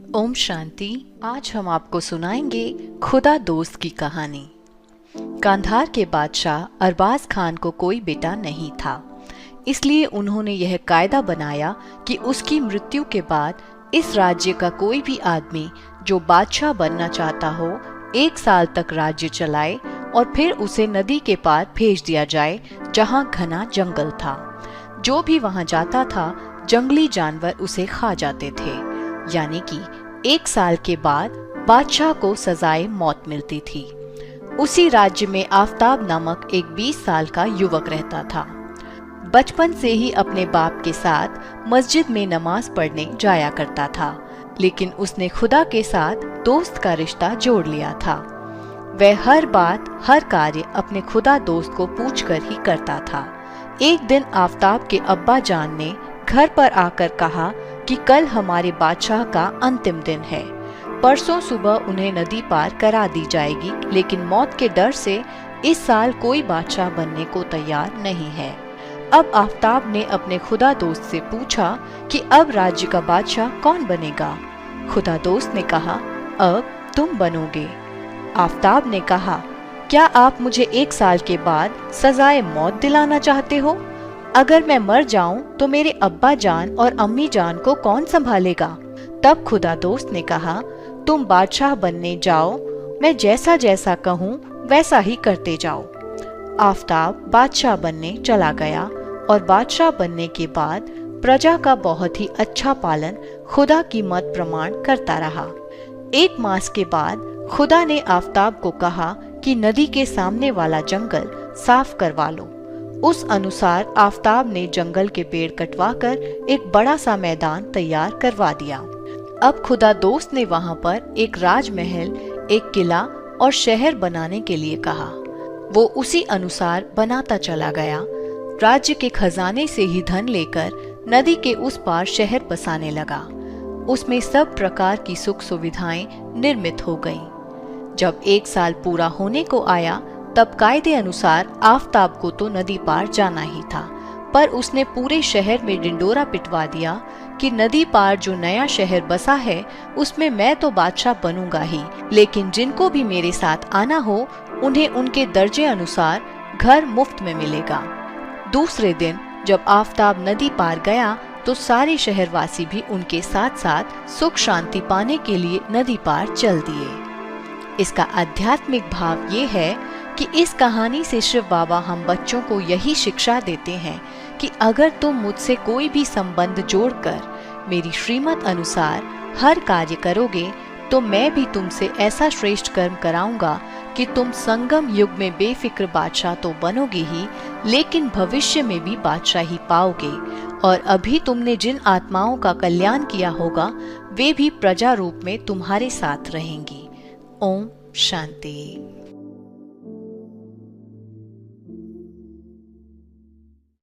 ओम शांति। आज हम आपको सुनाएंगे खुदा दोस्त की कहानी। कांधार के बादशाह अरबाज खान को कोई बेटा नहीं था, इसलिए उन्होंने यह कायदा बनाया कि उसकी मृत्यु के बाद इस राज्य का कोई भी आदमी जो बादशाह बनना चाहता हो 1 साल तक राज्य चलाए और फिर उसे नदी के पार भेज दिया जाए जहां घना जंगल था। जो भी वहां जाता था जंगली जानवर उसे खा जाते थे, यानी कि 1 साल के बाद बादशाह को सजाए मौत मिलती थी। उसी राज्य में आफताब नामक एक 20 साल का युवक रहता था। बचपन से ही अपने बाप के साथ मस्जिद में नमाज पढ़ने जाया करता था, लेकिन उसने खुदा के साथ दोस्त का रिश्ता जोड़ लिया था। वह हर बात हर कार्य अपने खुदा दोस्त को पूछकर ही करता था। एक दिन आफताब के अब्बा जान ने घर पर आकर कहा कि कल हमारे बादशाह का अंतिम दिन है। परसों सुबह उन्हें नदी पार करा दी जाएगी, लेकिन मौत के डर से इस साल कोई बादशाह बनने को तैयार नहीं है। अब आफताब ने अपने खुदा दोस्त से पूछा कि अब राज्य का बादशाह कौन बनेगा। खुदा दोस्त ने कहा, अब तुम बनोगे। आफताब ने कहा, क्या आप मुझे 1 साल के बाद सजाए मौत दिलाना चाहते हो? अगर मैं मर जाऊं तो मेरे अब्बा जान और अम्मी जान को कौन संभालेगा? तब खुदा दोस्त ने कहा, तुम बादशाह बनने जाओ, मैं जैसा जैसा कहूं वैसा ही करते जाओ। आफताब बादशाह बनने चला गया और बादशाह बनने के बाद प्रजा का बहुत ही अच्छा पालन खुदा की मत प्रमाण करता रहा। 1 मास के बाद खुदा ने आफताब को कहा कि नदी के सामने वाला जंगल साफ करवा लो। उस अनुसार आफताब ने जंगल के पेड़ कटवाकर एक बड़ा सा मैदान तैयार करवा दिया। अब खुदा दोस्त ने वहां पर एक राजमहल, एक किला और शहर बनाने के लिए कहा। वो उसी अनुसार बनाता चला गया। राज्य के खजाने से ही धन लेकर नदी के उस पार शहर बसाने लगा। उसमें सब प्रकार की सुख सुविधाएं निर्मित हो गईं। जब 1 साल पूरा होने को आया तब कायदे अनुसार आफताब को तो नदी पार जाना ही था, पर उसने पूरे शहर में डिंडोरा पिटवा दिया कि नदी पार जो नया शहर बसा है उसमें मैं तो बादशाह बनूंगा ही, लेकिन जिनको भी मेरे साथ आना हो उन्हें उनके दर्जे अनुसार घर मुफ्त में मिलेगा। दूसरे दिन जब आफताब नदी पार गया तो सारे शहरवासी भी उनके साथ साथ सुख शांति पाने के लिए नदी पार चल दिए। इसका आध्यात्मिक भाव ये है कि इस कहानी से शिव बाबा हम बच्चों को यही शिक्षा देते हैं कि अगर तुम मुझसे कोई भी संबंध जोड़कर मेरी श्रीमत अनुसार हर कार्य करोगे तो मैं भी तुमसे ऐसा श्रेष्ठ कर्म कराऊंगा कि तुम संगम युग में बेफिक्र बादशाह तो बनोगे ही, लेकिन भविष्य में भी बादशाह ही पाओगे। और अभी तुमने जिन आत्माओं का कल्याण किया होगा वे भी प्रजा रूप में तुम्हारे साथ रहेंगी। ओम शांति।